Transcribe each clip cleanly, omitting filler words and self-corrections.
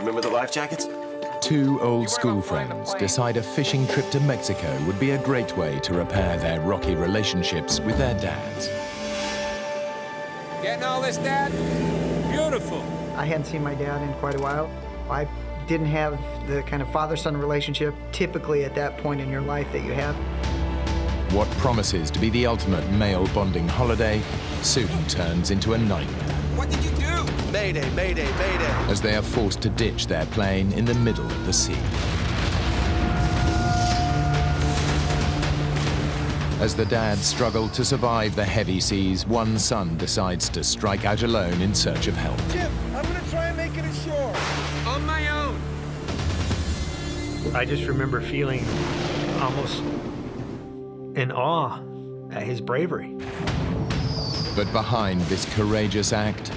remember the life jackets? Two old school friends decide a fishing trip to Mexico would be a great way to repair their rocky relationships with their dads. Getting all this, Dad? Beautiful. I hadn't seen my dad in quite a while. I didn't have the kind of father-son relationship typically at that point in your life that you have. What promises to be the ultimate male bonding holiday soon turns into a nightmare. What did you do? Mayday, mayday, mayday. As they are forced to ditch their plane in the middle of the sea. As the dads struggle to survive the heavy seas, one son decides to strike out alone in search of help. Jim, I'm gonna try and make it ashore. On my own. I just remember feeling almost in awe at his bravery. But behind this courageous act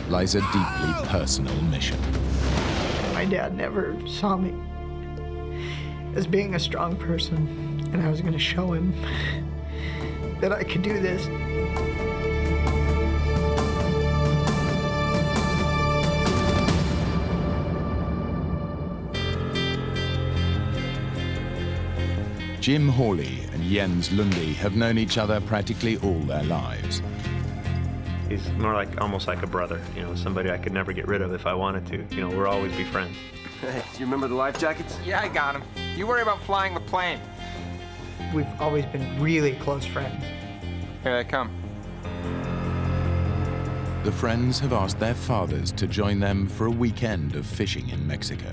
lies a deeply personal mission. My dad never saw me as being a strong person, and I was going to show him that I could do this. Jim Hawley and Jens Lundy have known each other practically all their lives. He's more like, almost like a brother, you know, somebody I could never get rid of if I wanted to. You know, we'll always be friends. Hey, do you remember the life jackets? Yeah, I got him. You worry about flying the plane. We've always been really close friends. Here they come. The friends have asked their fathers to join them for a weekend of fishing in Mexico.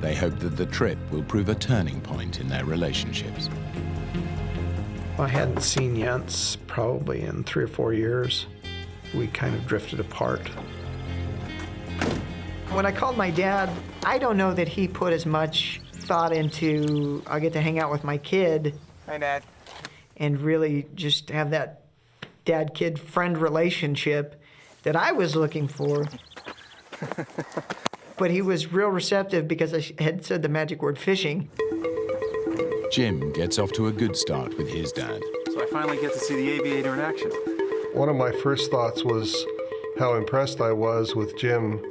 They hope that the trip will prove a turning point in their relationships. I hadn't seen Jens probably in 3 or 4 years. We kind of drifted apart. When I called my dad, I don't know that he put as much thought into, I'll get to hang out with my kid. Hi, Dad. And really just have that dad-kid friend relationship that I was looking for. But he was real receptive because I had said the magic word fishing. Jim gets off to a good start with his dad. So I finally get to see the aviator in action. One of my first thoughts was how impressed I was with Jim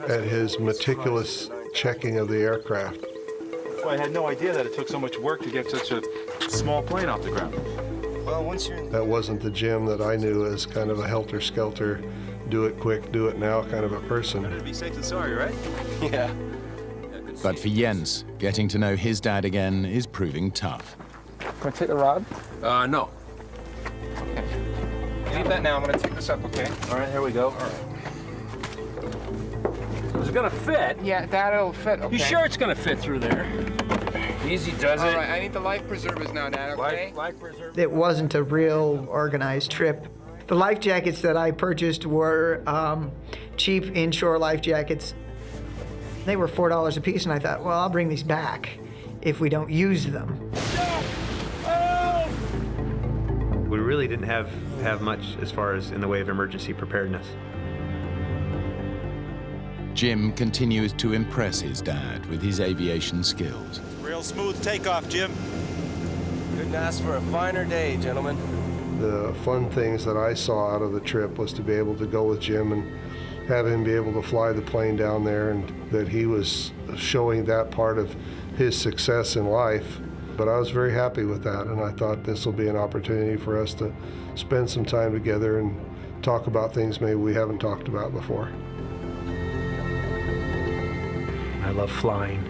at his meticulous checking of the aircraft. That's why I had no idea that it took so much work to get such a small plane off the ground. Well, once you're That wasn't the Jim that I knew as kind of a helter-skelter, do it quick, do it now kind of a person. Better to be safe than sorry, right? Yeah. But for Jens, getting to know his dad again is proving tough. Can I take the rod? No. Okay. Leave that now. I'm gonna take this up, okay? All right, here we go. All right. Is it gonna fit? Yeah, that'll fit, okay. You sure it's gonna fit through there? Easy does it. All right, I need the life preservers now, Dad, okay? Life preserver. It wasn't a real organized trip. The life jackets that I purchased were cheap inshore life jackets. They were $4 a piece, and I thought, well, I'll bring these back if we don't use them. We really didn't have much as far as in the way of emergency preparedness. Jim continues to impress his dad with his aviation skills. Real smooth takeoff, Jim. Couldn't ask for a finer day, gentlemen. The fun things that I saw out of the trip was to be able to go with Jim and have him be able to fly the plane down there, and that he was showing that part of his success in life. But I was very happy with that, and I thought this will be an opportunity for us to spend some time together and talk about things maybe we haven't talked about before. I love flying,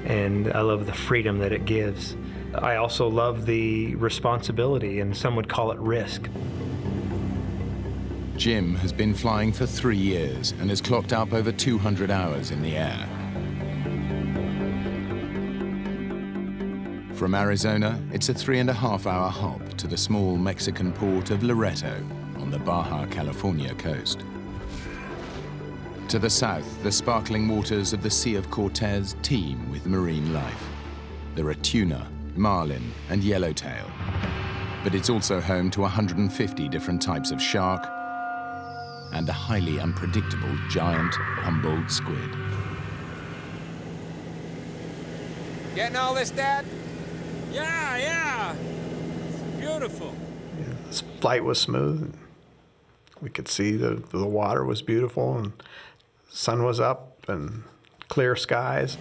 and I love the freedom that it gives. I also love the responsibility, and some would call it risk. Jim has been flying for 3 years and has clocked up over 200 hours in the air. From Arizona, it's a 3.5-hour hop to the small Mexican port of Loreto on the Baja California coast. To the south, the sparkling waters of the Sea of Cortez teem with marine life. There are tuna, marlin, and yellowtail. But it's also home to 150 different types of shark and a highly unpredictable giant Humboldt squid. Getting all this, Dad? Yeah. It's beautiful. Yeah, this flight was smooth. We could see the water was beautiful, and the sun was up. and clear skies.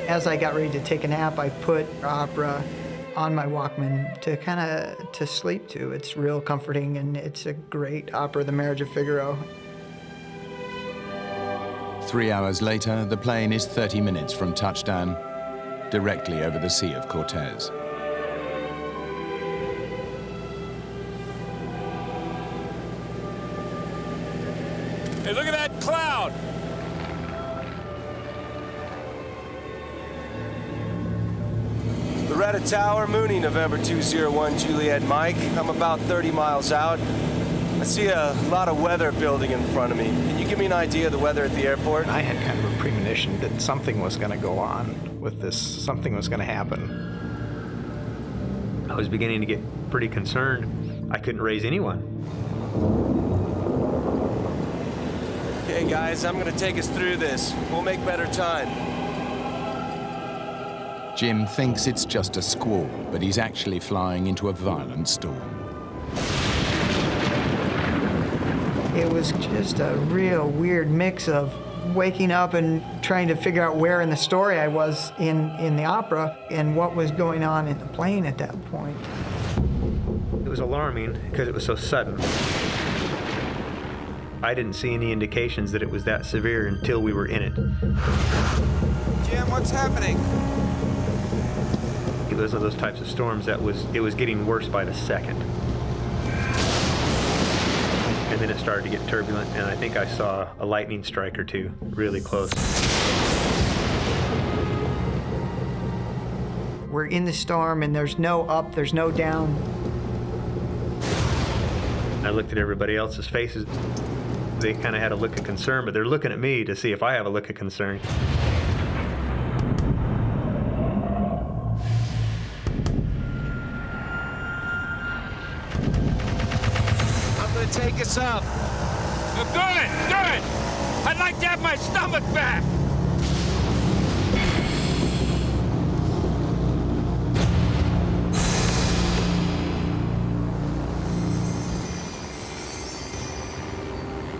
As I got ready to take a nap, I put opera on my Walkman to sleep to. It's real comforting, and it's a great opera, The Marriage of Figaro. 3 hours later, the plane is 30 minutes from touchdown, directly over the Sea of Cortez. Hey, look at that cloud! Loretta Tower, Mooney, November 201, Juliet Mike. I'm about 30 miles out. I see a lot of weather building in front of me. Can you give me an idea of the weather at the airport? I had kind of a premonition that something was going to go on with this, something was going to happen. I was beginning to get pretty concerned. I couldn't raise anyone. Okay, guys, I'm gonna take us through this. We'll make better time. Jim thinks it's just a squall, but he's actually flying into a violent storm. It was just a real weird mix of waking up and trying to figure out where in the story I was in the opera and what was going on in the plane at that point. It was alarming because it was so sudden. I didn't see any indications that it was that severe until we were in it. Jim, what's happening? It was one of those types of storms that it was getting worse by the second. And then it started to get turbulent, and I think I saw a lightning strike or two really close. We're in the storm and there's no up, there's no down. I looked at everybody else's faces. They kind of had a look of concern, but they're looking at me to see if I have a look of concern. I'm gonna take us up. Good, good! I'd like to have my stomach back!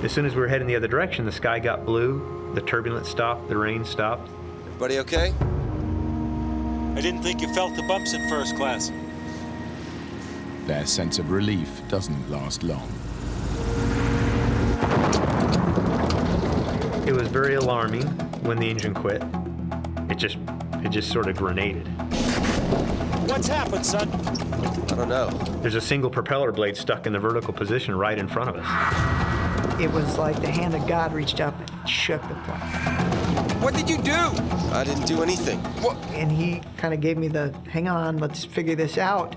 As soon as we were heading the other direction, the sky got blue, the turbulence stopped, the rain stopped. Everybody okay? I didn't think you felt the bumps in first class. Their sense of relief doesn't last long. It was very alarming when the engine quit. It just sort of grenaded. What's happened, son? I don't know. There's a single propeller blade stuck in the vertical position right in front of us. It was like the hand of God reached up and shook the plane. What did you do? I didn't do anything. What? And he kind of gave me the, hang on, let's figure this out.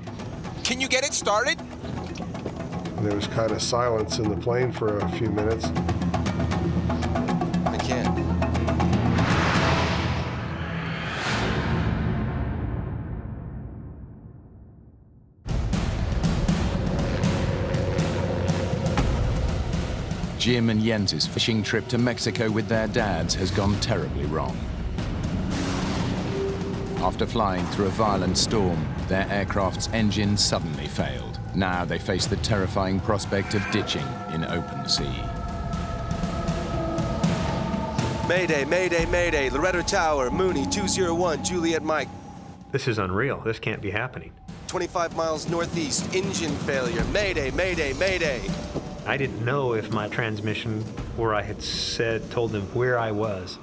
Can you get it started? There was kind of silence in the plane for a few minutes. I can't. Jim and Jens's fishing trip to Mexico with their dads has gone terribly wrong. After flying through a violent storm, their aircraft's engine suddenly failed. Now they face the terrifying prospect of ditching in open sea. Mayday, mayday, mayday. Loretta Tower, Mooney, 201, Juliet Mike. This is unreal. This can't be happening. 25 miles northeast, engine failure. Mayday, mayday, mayday. I didn't know if my transmission, where I had told them where I was,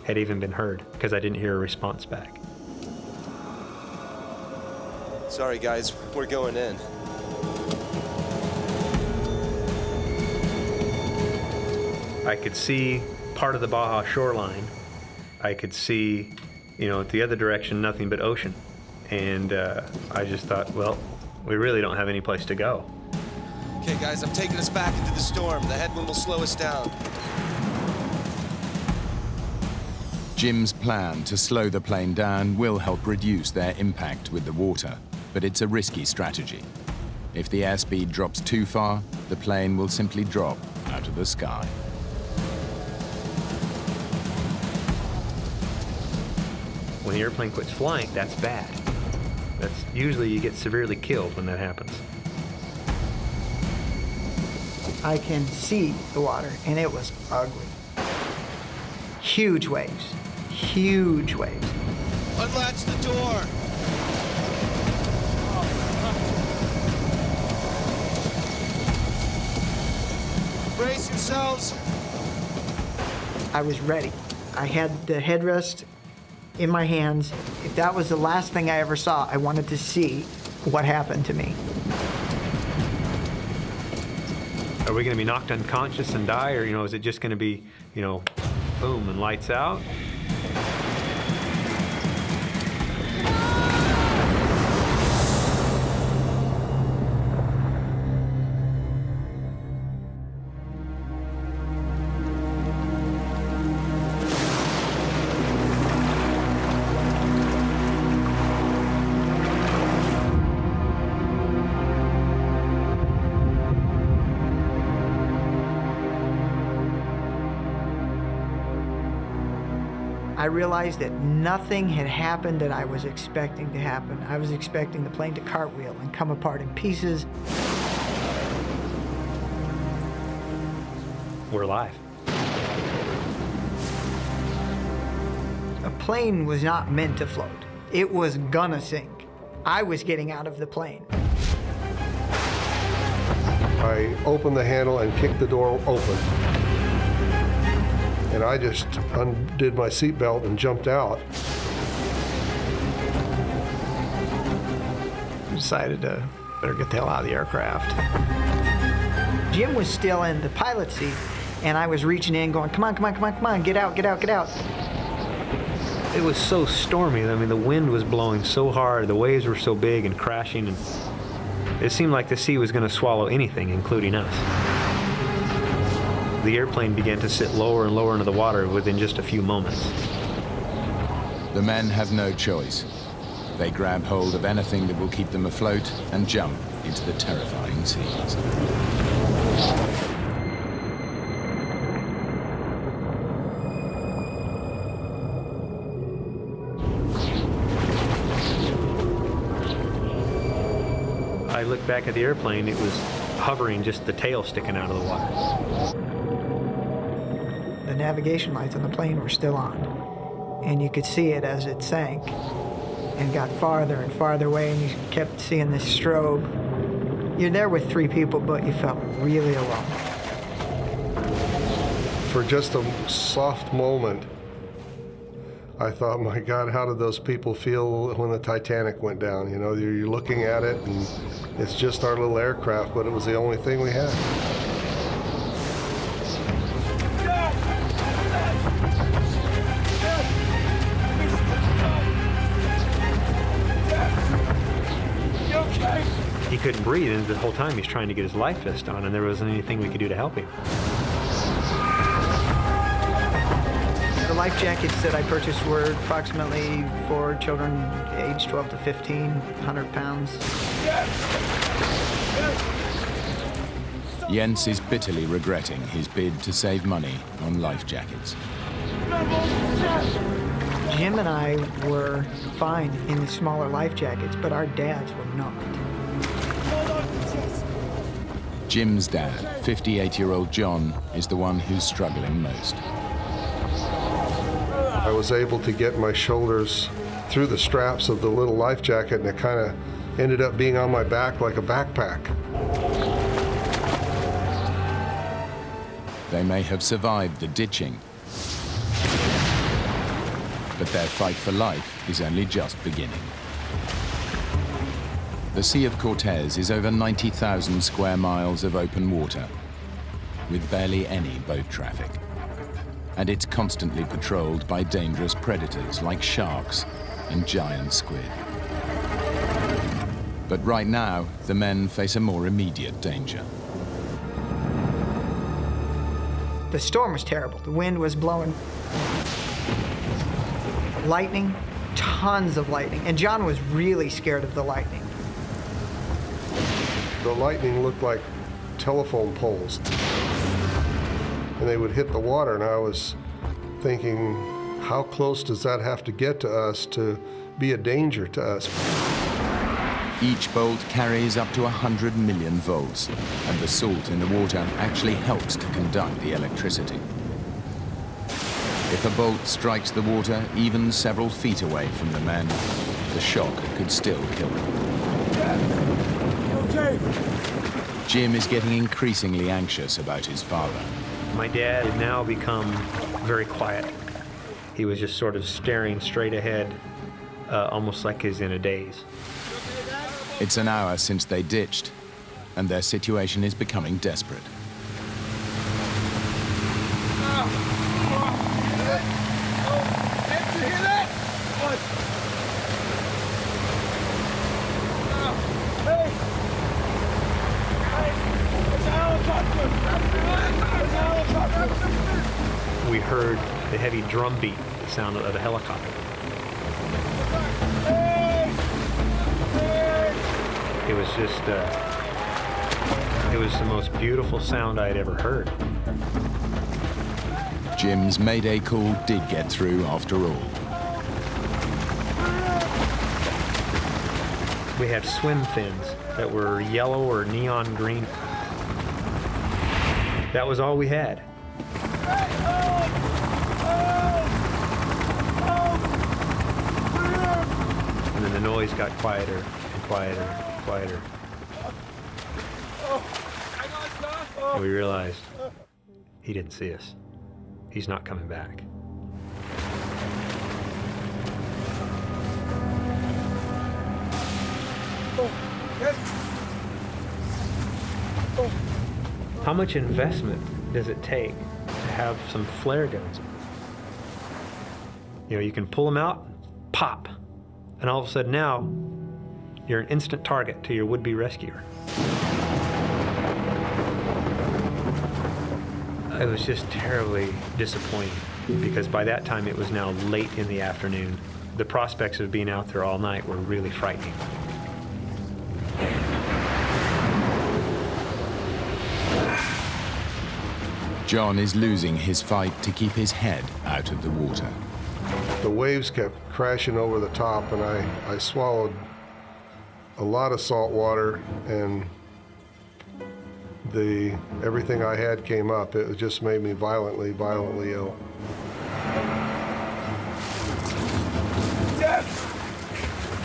had even been heard, because I didn't hear a response back. Sorry, guys, we're going in. I could see part of the Baja shoreline. I could see, the other direction, nothing but ocean. And I just thought, well, we really don't have any place to go. Okay, guys, I'm taking us back into the storm. The headwind will slow us down. Jim's plan to slow the plane down will help reduce their impact with the water, but it's a risky strategy. If the airspeed drops too far, the plane will simply drop out of the sky. When the airplane quits flying, that's bad. That's usually you get severely killed when that happens. I can see the water, and it was ugly. Huge waves, huge waves. Unlatch the door. Brace yourselves. I was ready. I had the headrest in my hands. If that was the last thing I ever saw, I wanted to see what happened to me. Are we going to be knocked unconscious and die, or is it just going to be, boom and lights out? I realized that nothing had happened that I was expecting to happen. I was expecting the plane to cartwheel and come apart in pieces. We're alive. A plane was not meant to float. It was gonna sink. I was getting out of the plane. I opened the handle and kicked the door open. And I just undid my seatbelt and jumped out. Decided to better get the hell out of the aircraft. Jim was still in the pilot seat, and I was reaching in going, come on, come on, come on, come on, get out, get out, get out. It was so stormy. I mean, the wind was blowing so hard, the waves were so big and crashing, and it seemed like the sea was going to swallow anything, including us. The airplane began to sit lower and lower into the water within just a few moments. The men have no choice. They grab hold of anything that will keep them afloat and jump into the terrifying seas. I looked back at the airplane, it was hovering, just the tail sticking out of the water. The navigation lights on the plane were still on, and you could see it as it sank and got farther and farther away, and you kept seeing this strobe. You're there with 3 people, but you felt really alone. For just a soft moment, I thought, my God, how did those people feel when the Titanic went down? You're looking at it, and it's just our little aircraft, but it was the only thing we had. He couldn't breathe, and the whole time he's trying to get his life vest on, and there wasn't anything we could do to help him. The life jackets that I purchased were approximately for children aged 12 to 15, 100 pounds. Jens is bitterly regretting his bid to save money on life jackets. Jim and I were fine in the smaller life jackets, but our dads were not. Jim's dad, 58-year-old John, is the one who's struggling most. I was able to get my shoulders through the straps of the little life jacket, and it kind of ended up being on my back like a backpack. They may have survived the ditching, but their fight for life is only just beginning. The Sea of Cortez is over 90,000 square miles of open water, with barely any boat traffic. And it's constantly patrolled by dangerous predators like sharks and giant squid. But right now, the men face a more immediate danger. The storm was terrible. The wind was blowing. Lightning, tons of lightning. And John was really scared of the lightning. The lightning looked like telephone poles, and they would hit the water, and I was thinking, how close does that have to get to us to be a danger to us. Each bolt carries up to 100 million volts, and the salt in the water actually helps to conduct the electricity. If a bolt strikes the water even several feet away from the man, the shock could still kill him. Okay. Jim is getting increasingly anxious about his father. My dad had now become very quiet. He was just sort of staring straight ahead, almost like he's in a daze. It's an hour since they ditched, and their situation is becoming desperate. We heard the heavy drum beat, the sound of the helicopter. It was just, it was the most beautiful sound I'd ever heard. Jim's mayday call did get through after all. We had swim fins that were yellow or neon green. That was all we had. And then the noise got quieter and quieter and quieter. And we realized he didn't see us. He's not coming back. How much investment does it take to have some flare guns? You know, you can pull them out, pop, and all of a sudden now, you're an instant target to your would-be rescuer. It was just terribly disappointing because by that time it was now late in the afternoon. The prospects of being out there all night were really frightening. John is losing his fight to keep his head out of the water. The waves kept crashing over the top, and I swallowed a lot of salt water, and everything I had came up. It just made me violently ill. Dad!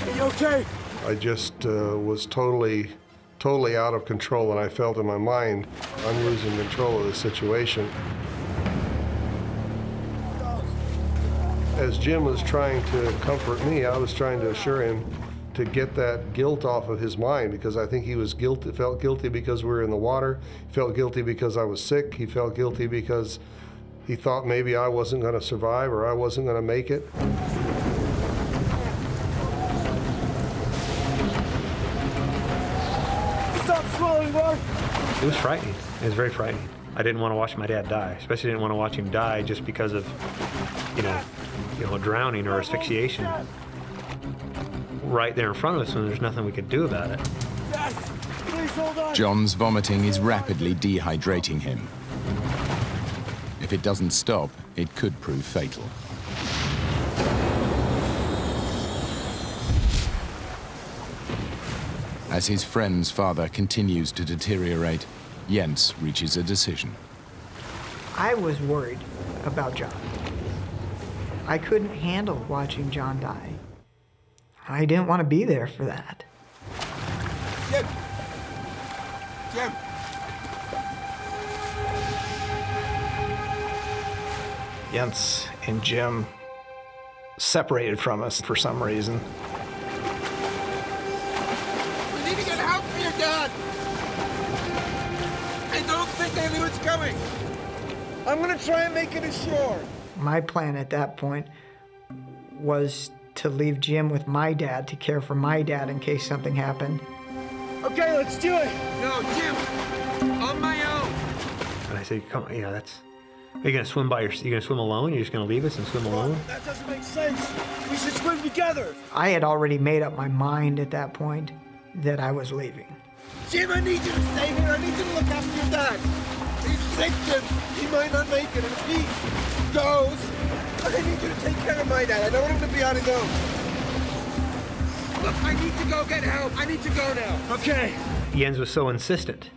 Are you okay? I just was totally out of control, and I felt in my mind, I'm losing control of the situation. As Jim was trying to comfort me, I was trying to assure him to get that guilt off of his mind, because I think he was guilty, felt guilty because we were in the water, he felt guilty because I was sick, he felt guilty because he thought maybe I wasn't going to survive or I wasn't going to make it. Stop swallowing, Mark! It was frightening. It was very frightening. I didn't want to watch my dad die, especially didn't want to watch him die just because of, you know, drowning or asphyxiation right there in front of us, and there's nothing we could do about it. Dad, please hold on! John's vomiting is rapidly dehydrating him. If it doesn't stop, it could prove fatal. As his friend's father continues to deteriorate, Jens reaches a decision. I was worried about John. I couldn't handle watching John die. I didn't want to be there for that. Jim! Jim! Jens and Jim separated from us for some reason. We need to get help for your dad! I don't think anyone's coming! I'm gonna try and make it ashore! My plan at that point was to leave Jim with my dad to care for my dad in case something happened. Okay, let's do it! No, Jim! On my own! And I said, "Come on, that's. Are you gonna swim you gonna swim alone? You're just gonna leave us and swim alone?" That doesn't make sense! We should swim together! I had already made up my mind at that point that I was leaving. Jim, I need you to stay here. I need you to look after your dad. He's sick, Jim. He might not make it. And if he goes, I need you to take care of my dad. I don't want him to be on his own. Look, I need to go get help. I need to go now. Okay. Jens was so insistent,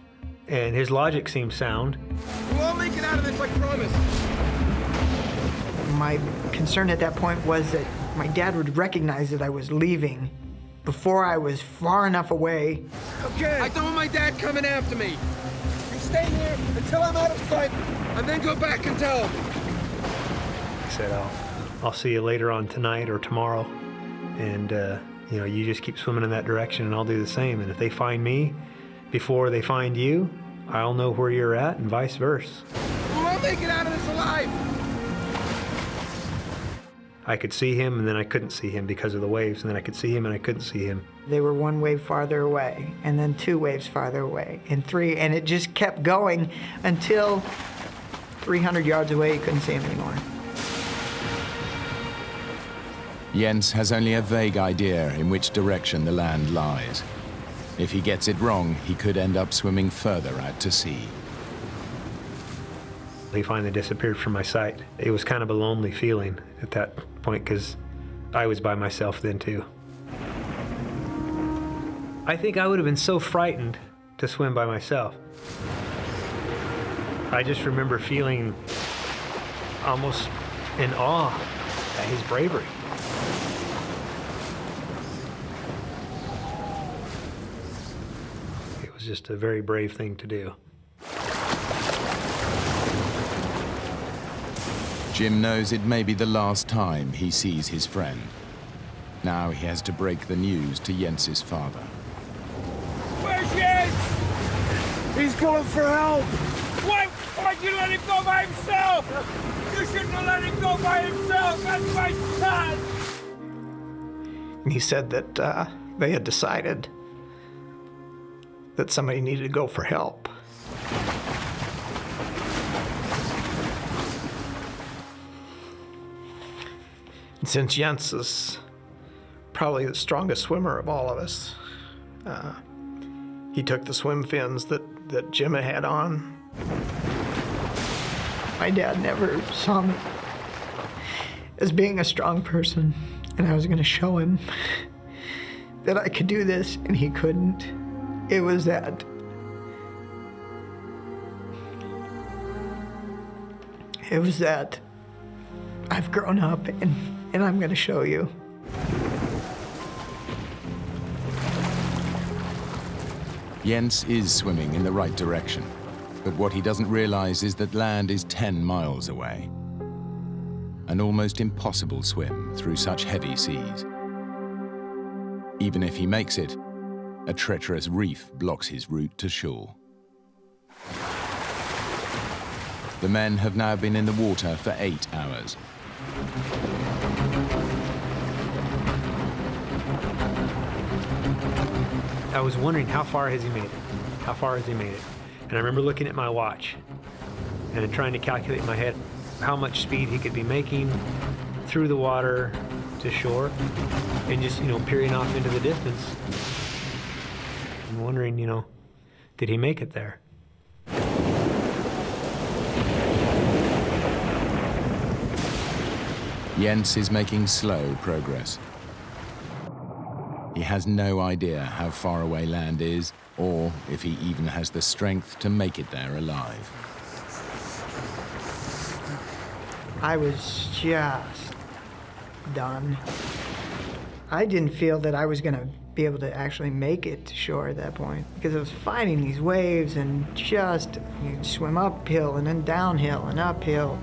and his logic seemed sound. We'll all make it out of this, I promise. My concern at that point was that my dad would recognize that I was leaving before I was far enough away. Okay. I don't want my dad coming after me. You stay here until I'm out of sight, and then go back and tell him. I said, I'll see you later on tonight or tomorrow, and you know, you just keep swimming in that direction, and I'll do the same. And if they find me before they find you, I'll know where you're at, and vice versa. We'll all make it out of this alive. I could see him, and then I couldn't see him because of the waves, and then I could see him, and I couldn't see him. They were one wave farther away, and then 2 waves farther away, and 3, and it just kept going until 300 yards away, you couldn't see him anymore. Jens has only a vague idea in which direction the land lies. If he gets it wrong, he could end up swimming further out to sea. He finally disappeared from my sight. It was kind of a lonely feeling at that point because I was by myself then too. I think I would have been so frightened to swim by myself. I just remember feeling almost in awe at his bravery. It was just a very brave thing to do. Jim knows it may be the last time he sees his friend. Now he has to break the news to Jens's father. Where's Jens? He's going for help. Why'd you let him go by himself? You shouldn't have let him go by himself. That's my son. And he said that they had decided that somebody needed to go for help. And since Jens is probably the strongest swimmer of all of us, he took the swim fins that Jim had on. My dad never saw me as being a strong person, and I was going to show him that I could do this, and he couldn't. It was that. It was that I've grown up, and I'm going to show you. Jens is swimming in the right direction, but what he doesn't realize is that land is 10 miles away. An almost impossible swim through such heavy seas. Even if he makes it, a treacherous reef blocks his route to shore. The men have now been in the water for 8 hours. I was wondering how far has he made it? How far has he made it? And I remember looking at my watch and trying to calculate in my head how much speed he could be making through the water to shore and just, peering off into the distance and wondering, did he make it there? Jens is making slow progress. He has no idea how far away land is, or if he even has the strength to make it there alive. I was just done. I didn't feel that I was going to be able to actually make it to shore at that point, because I was fighting these waves and just swim uphill and then downhill and uphill.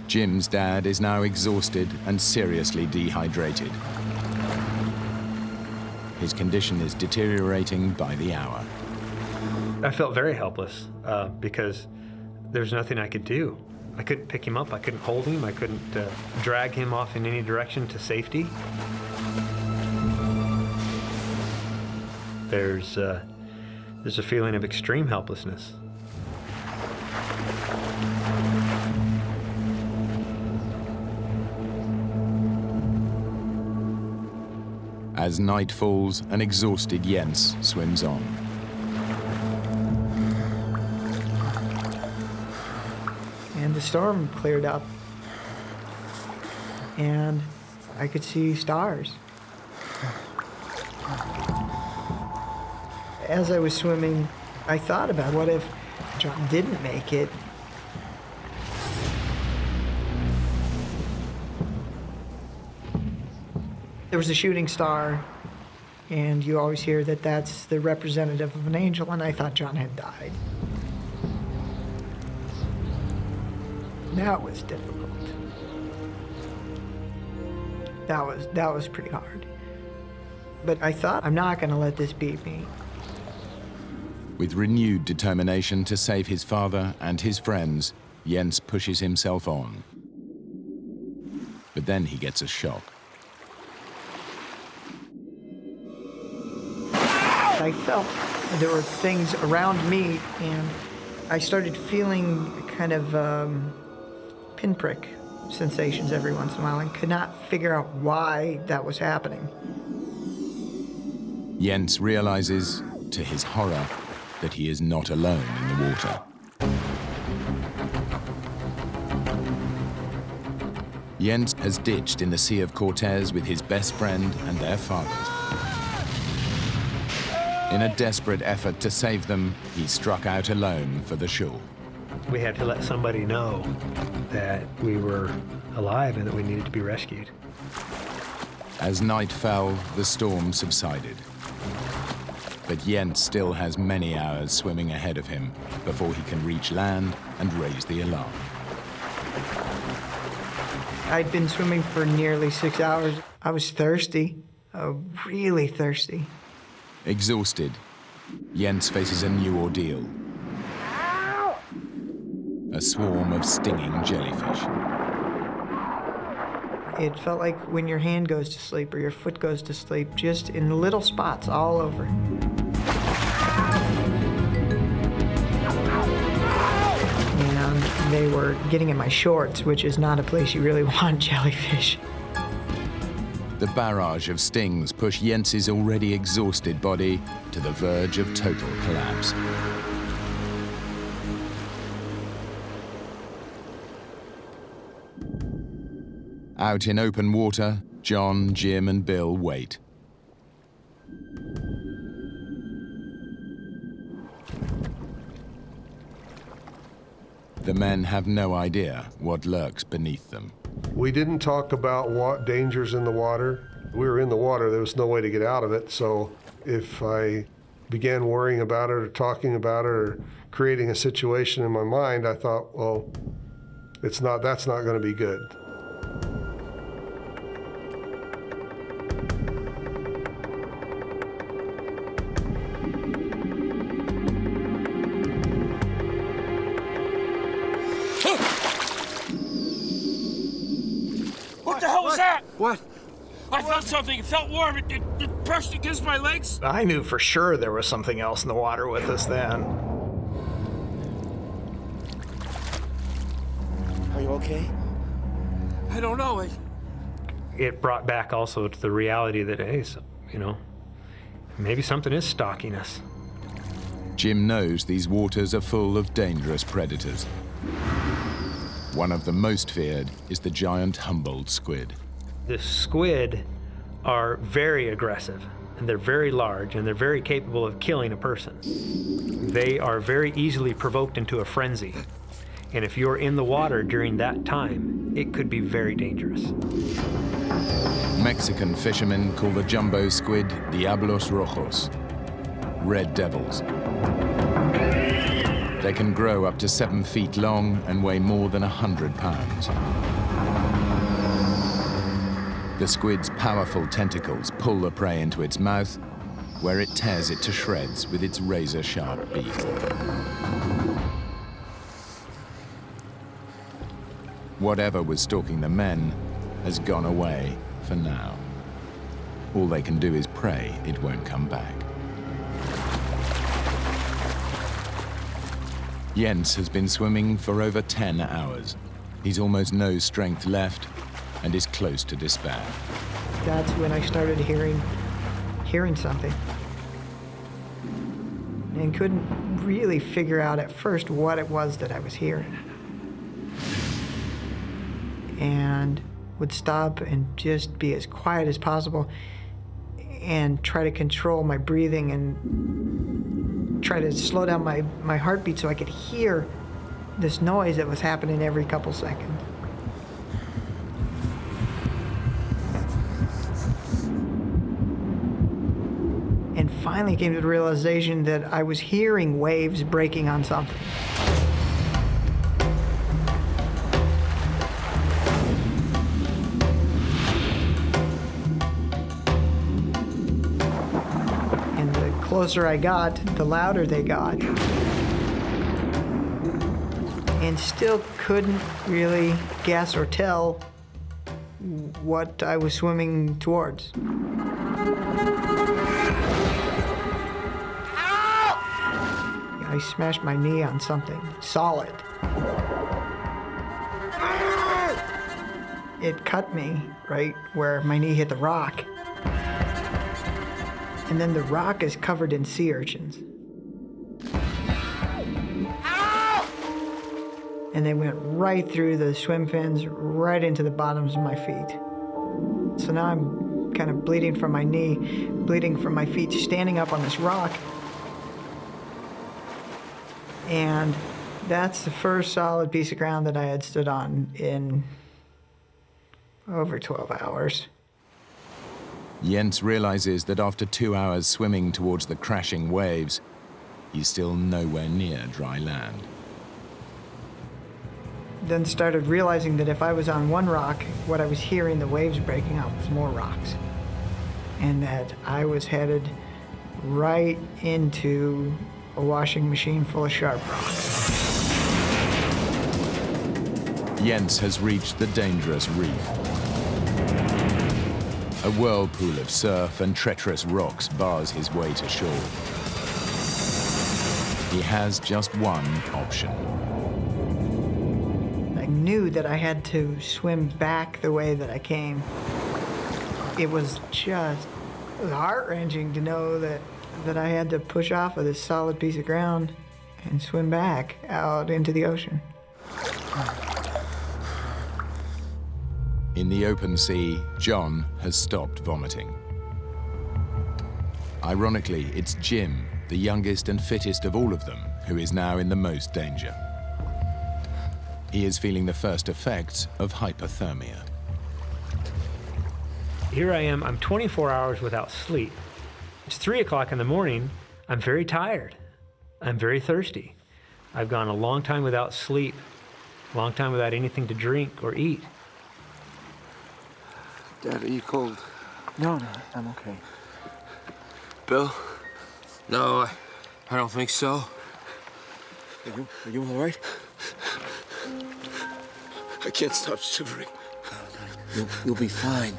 Jim's dad is now exhausted and seriously dehydrated. His condition is deteriorating by the hour. I felt very helpless because there's nothing I could do. I couldn't pick him up, I couldn't hold him, I couldn't drag him off in any direction to safety. There's a feeling of extreme helplessness. As night falls, an exhausted Jens swims on. the storm cleared up, and I could see stars. As I was swimming, I thought about what if John didn't make it. There was a shooting star, and you always hear that that's the representative of an angel, and I thought John had died. That was difficult. That was pretty hard. But I thought, I'm not going to let this beat me. With renewed determination to save his father and his friends, Jens pushes himself on. But then he gets a shock. I felt there were things around me, and I started feeling kind of pinprick sensations every once in a while and could not figure out why that was happening. Jens realizes, to his horror, that he is not alone in the water. Jens has ditched in the Sea of Cortez with his best friend and their fathers. In a desperate effort to save them, he struck out alone for the shore. We had to let somebody know that we were alive and that we needed to be rescued. As night fell, the storm subsided. But Jens still has many hours swimming ahead of him before he can reach land and raise the alarm. I'd been swimming for nearly 6 hours. I was thirsty, really thirsty. Exhausted, Jens faces a new ordeal. A swarm of stinging jellyfish. It felt like when your hand goes to sleep or your foot goes to sleep, just in little spots all over. And they were getting in my shorts, which is not a place you really want jellyfish. The barrage of stings push Jens's already exhausted body to the verge of total collapse. Out in open water, John, Jim, and Bill wait. The men have no idea what lurks beneath them. We didn't talk about what dangers in the water. We were in the water, there was no way to get out of it, so if I began worrying about it or talking about it or creating a situation in my mind, I thought, well, that's not going to be good. What the hell was that? What? I felt something. It felt warm. It brushed against my legs. I knew for sure there was something else in the water with us then. Are you okay? I don't know. It brought back also to the reality that, hey, maybe something is stalking us. Jim knows these waters are full of dangerous predators. One of the most feared is the giant Humboldt squid. The squid are very aggressive, and they're very large, and they're very capable of killing a person. They are very easily provoked into a frenzy. And if you're in the water during that time, it could be very dangerous. Mexican fishermen call the jumbo squid Diablos Rojos, red devils. They can grow up to 7 feet long and weigh more than 100 pounds. The squid's powerful tentacles pull the prey into its mouth, where it tears it to shreds with its razor-sharp beak. Whatever was stalking the men has gone away for now. All they can do is pray it won't come back. Jens has been swimming for over 10 hours. He's almost no strength left and is close to despair. That's when I started hearing something. And couldn't really figure out at first what it was that I was hearing. and would stop and just be as quiet as possible and try to control my breathing and try to slow down my heartbeat so I could hear this noise that was happening every couple seconds. And finally came to the realization that I was hearing waves breaking on something. And the closer I got, the louder they got. And still couldn't really guess or tell what I was swimming towards. I smashed my knee on something solid. It cut me right where my knee hit the rock. And then the rock is covered in sea urchins. And they went right through the swim fins, right into the bottoms of my feet. So now I'm kind of bleeding from my knee, bleeding from my feet, standing up on this rock. And that's the first solid piece of ground that I had stood on in over 12 hours. Jens realizes that after 2 hours swimming towards the crashing waves, he's still nowhere near dry land. Then started realizing that if I was on one rock, what I was hearing the waves breaking up was more rocks. And that I was headed right into a washing machine full of sharp rocks. Jens has reached the dangerous reef. A whirlpool of surf and treacherous rocks bars his way to shore. He has just one option. I knew that I had to swim back the way that I came. It was heart-wrenching to know that I had to push off of this solid piece of ground and swim back out into the ocean. In the open sea, John has stopped vomiting. Ironically, it's Jim, the youngest and fittest of all of them, who is now in the most danger. He is feeling the first effects of hypothermia. Here I am, I'm 24 hours without sleep. It's 3 o'clock in the morning. I'm very tired. I'm very thirsty. I've gone a long time without sleep, a long time without anything to drink or eat. Dad, are you cold? No, I'm okay. Bill? No, I don't think so. Are you all right? I can't stop shivering. You'll be fine.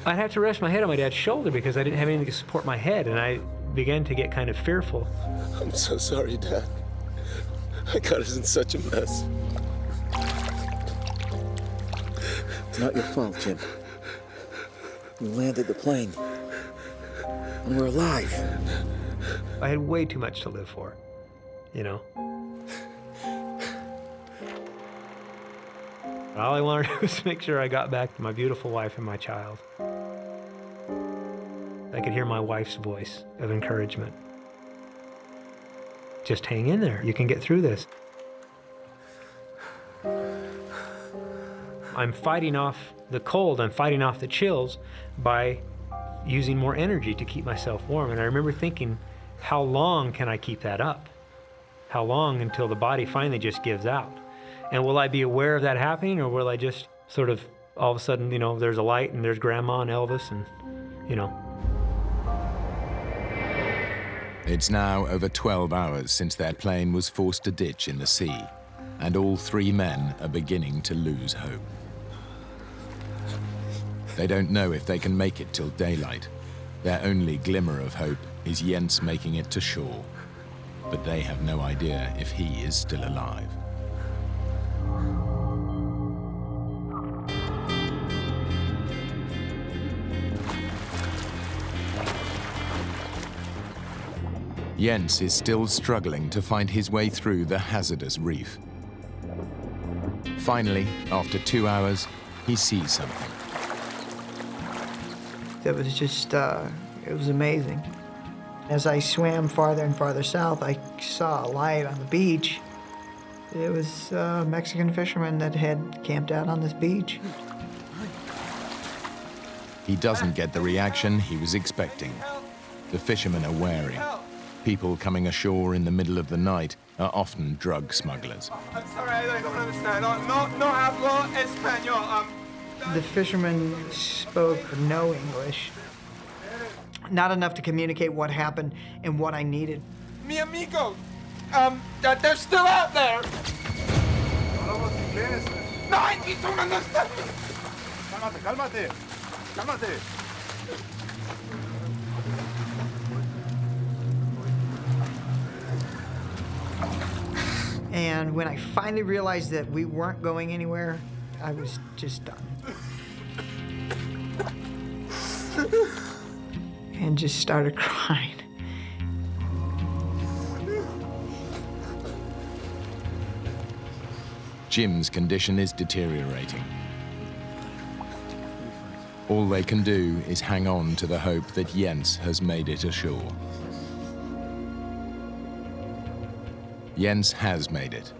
I had to rest my head on my dad's shoulder because I didn't have anything to support my head, and I began to get kind of fearful. I'm so sorry, Dad. I got us in such a mess. It's not your fault, Jim. We landed the plane, and we're alive. I had way too much to live for, you know? All I wanted to do was make sure I got back to my beautiful wife and my child. I could hear my wife's voice of encouragement. Just hang in there. You can get through this. I'm fighting off the cold. I'm fighting off the chills by using more energy to keep myself warm. And I remember thinking, how long can I keep that up? How long until the body finally just gives out? And will I be aware of that happening, or will I just sort of, all of a sudden, you know, there's a light and there's Grandma and Elvis and, you know. It's now over 12 hours since their plane was forced to ditch in the sea, and all 3 men are beginning to lose hope. They don't know if they can make it till daylight. Their only glimmer of hope is Jens making it to shore, but they have no idea if he is still alive. Jens is still struggling to find his way through the hazardous reef. Finally, after 2 hours, he sees something. It was just, it was amazing. As I swam farther and farther south, I saw a light on the beach. It was a Mexican fisherman that had camped out on this beach. He doesn't get the reaction he was expecting. The fishermen are wary. People coming ashore in the middle of the night are often drug smugglers. I'm sorry, I don't understand. No hablo español. The fisherman spoke no English. Not enough to communicate what happened and what I needed. Mi amigo, they're still out there. No, I don't understand. Cálmate. And when I finally realized that we weren't going anywhere, I was just done. And just started crying. Jim's condition is deteriorating. All they can do is hang on to the hope that Jens has made it ashore. Jens has made it,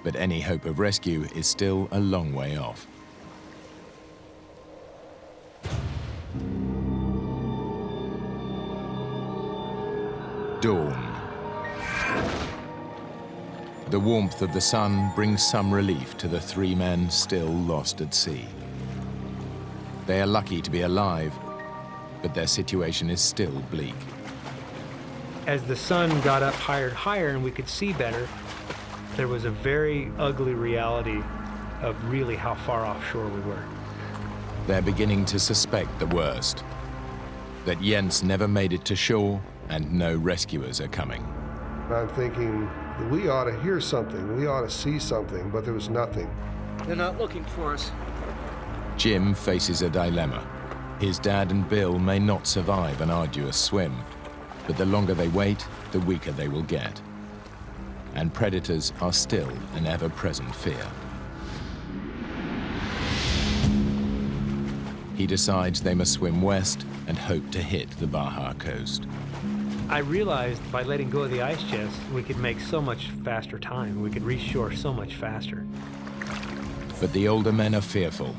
but any hope of rescue is still a long way off. Dawn. The warmth of the sun brings some relief to the 3 men still lost at sea. They are lucky to be alive, but their situation is still bleak. As the sun got up higher and higher and we could see better, there was a very ugly reality of really how far offshore we were. They're beginning to suspect the worst, that Jens never made it to shore and no rescuers are coming. I'm thinking, we ought to hear something, we ought to see something, but there was nothing. They're not looking for us. Jim faces a dilemma. His dad and Bill may not survive an arduous swim, but the longer they wait, the weaker they will get. And predators are still an ever-present fear. He decides they must swim west and hope to hit the Baja coast. I realized by letting go of the ice chest, we could make so much faster time. We could reach shore so much faster. But the older men are fearful.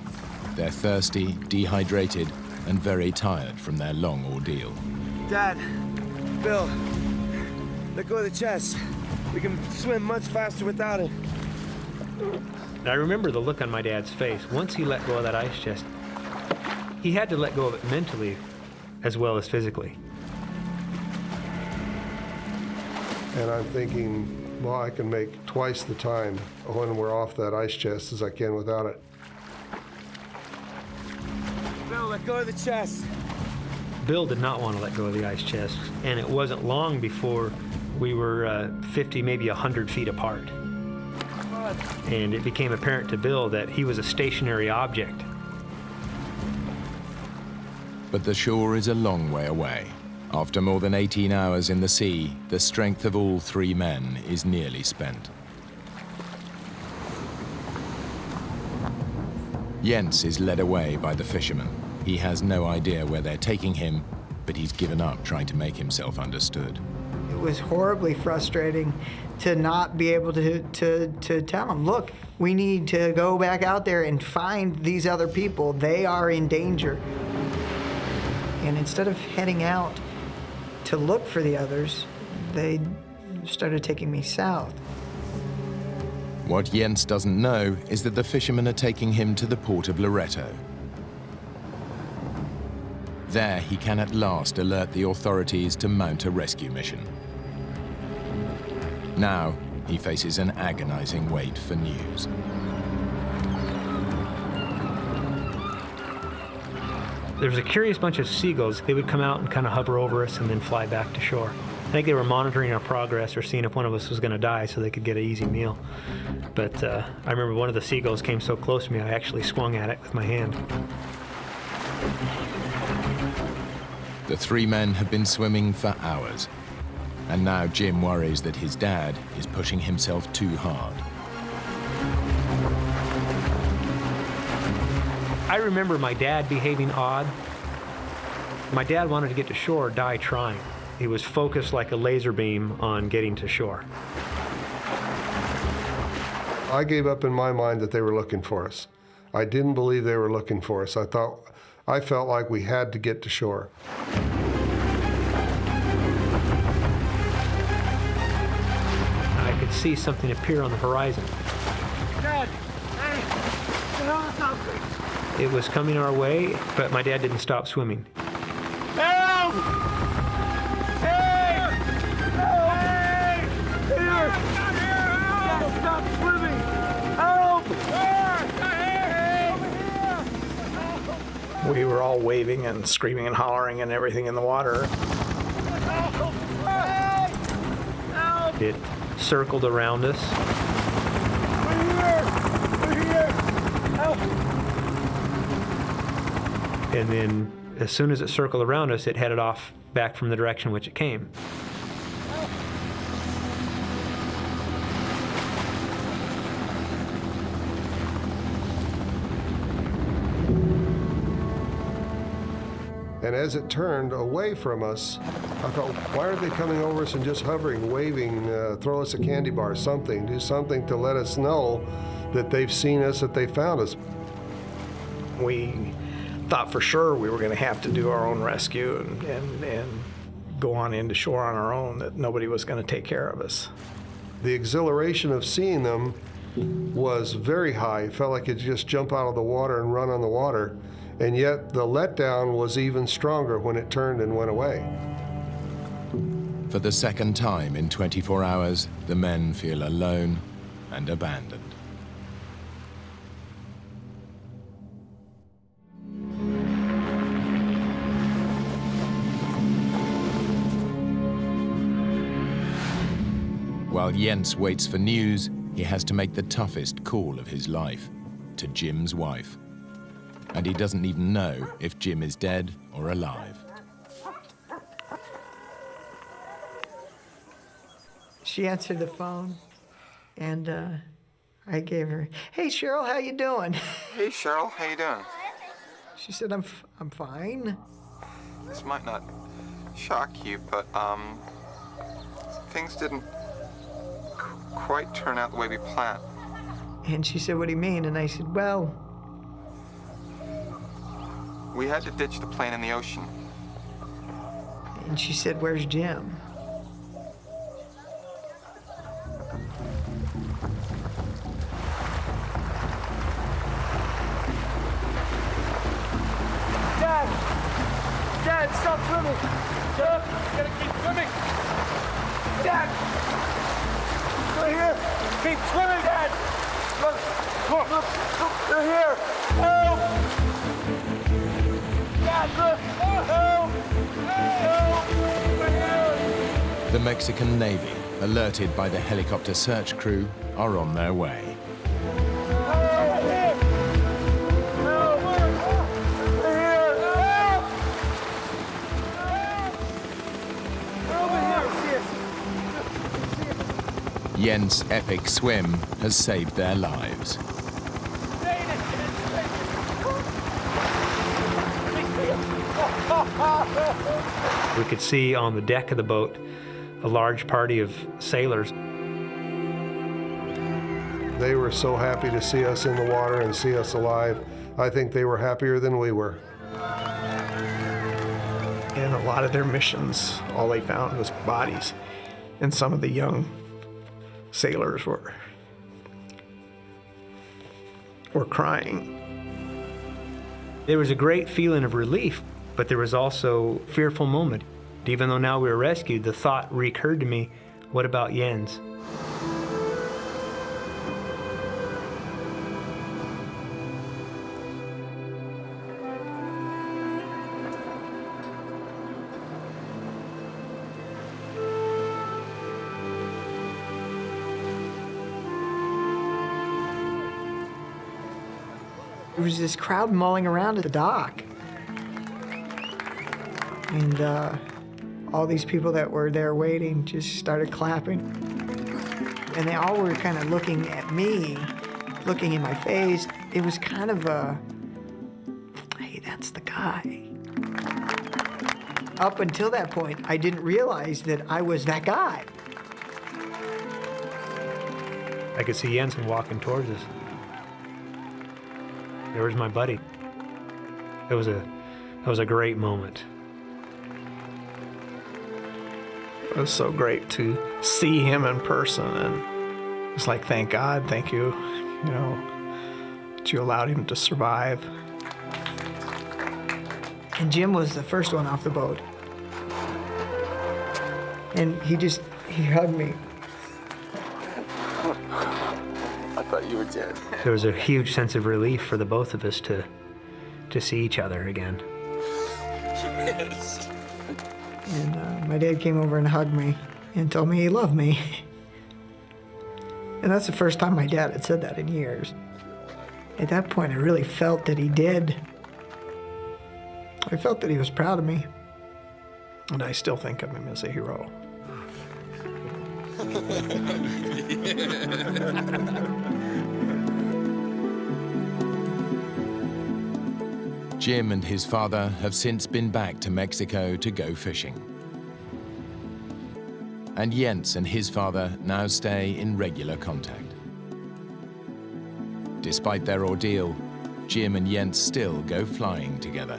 They're thirsty, dehydrated, and very tired from their long ordeal. Dad, Bill, let go of the chest. We can swim much faster without it. And I remember the look on my dad's face. Once he let go of that ice chest, he had to let go of it mentally as well as physically. And I'm thinking, well, I can make twice the time when we're off that ice chest as I can without it. Bill, let go of the chest. Bill did not want to let go of the ice chest, and it wasn't long before we were 50, maybe 100 feet apart. And it became apparent to Bill that he was a stationary object. But the shore is a long way away. After more than 18 hours in the sea, the strength of all 3 men is nearly spent. Jens is led away by the fishermen. He has no idea where they're taking him, but he's given up trying to make himself understood. It was horribly frustrating to not be able to tell them, look, we need to go back out there and find these other people. They are in danger. And instead of heading out to look for the others, they started taking me south. What Jens doesn't know is that the fishermen are taking him to the port of Loreto. There, he can at last alert the authorities to mount a rescue mission. Now, he faces an agonizing wait for news. There was a curious bunch of seagulls. They would come out and kind of hover over us and then fly back to shore. I think they were monitoring our progress or seeing if one of us was going to die so they could get an easy meal. But I remember one of the seagulls came so close to me, I actually swung at it with my hand. The 3 men have been swimming for hours, and now Jim worries that his dad is pushing himself too hard. I remember my dad behaving odd. My dad wanted to get to shore, die trying. He was focused like a laser beam on getting to shore. I gave up in my mind that they were looking for us. I didn't believe they were looking for us. I felt like we had to get to shore. I could see something appear on the horizon. Dad, hey, it's a helicopter. It was coming our way, but my dad didn't stop swimming. Help! Hey! Hey! Here! Not here! Help! Stop swimming! Help! We were all waving and screaming and hollering and everything in the water. It circled around us. We're here! Help! And then as soon as it circled around us, it headed off back from the direction which it came. And as it turned away from us, I thought, why aren't they coming over us and just hovering, waving, throw us a candy bar, something, do something to let us know that they've seen us, that they found us. We thought for sure we were going to have to do our own rescue and go on into shore on our own, that nobody was going to take care of us. The exhilaration of seeing them was very high. It felt like you'd just jump out of the water and run on the water. And yet the letdown was even stronger when it turned and went away. For the second time in 24 hours, the men feel alone and abandoned. While Jens waits for news, he has to make the toughest call of his life, to Jim's wife. And he doesn't even know if Jim is dead or alive. She answered the phone, and I gave her, "Hey, Cheryl, how you doing?" Hey, Cheryl, how you doing? She said, I'm fine." This might not shock you, but things didn't quite turn out the way we planned. And she said, "What do you mean?" And I said, "Well..." We had to ditch the plane in the ocean. And she said, "Where's Jim?" Dad, stop swimming! Dad, you gotta keep swimming! Dad! They're here! Keep swimming, Dad! Look, they're here! Help! Dad, look! Help! Help! They're here! The Mexican Navy, alerted by the helicopter search crew, are on their way. Jens' epic swim has saved their lives. We could see on the deck of the boat a large party of sailors. They were so happy to see us in the water and see us alive. I think they were happier than we were. And a lot of their missions, all they found was bodies. And some of the young sailors were crying. There was a great feeling of relief, but there was also a fearful moment. Even though now we were rescued, the thought recurred to me, what about Jens? There was this crowd mulling around at the dock. And all these people that were there waiting just started clapping. And they all were kind of looking at me, looking in my face. It was kind of guy. Up until that point, I didn't realize that I was that guy. I could see Jensen walking towards us. There was my buddy. It was a great moment. It was so great to see him in person, and it's like, thank God, thank you, you know, that you allowed him to survive. And Jim was the first one off the boat. And he hugged me. I thought you were dead. There was a huge sense of relief for the both of us to see each other again. Yes. And my dad came over and hugged me and told me he loved me. And that's the first time my dad had said that in years. At that point, I really felt that he did. I felt that he was proud of me. And I still think of him as a hero. Jim and his father have since been back to Mexico to go fishing. And Jens and his father now stay in regular contact. Despite their ordeal, Jim and Jens still go flying together.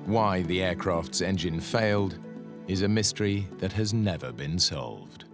Why the aircraft's engine failed is a mystery that has never been solved.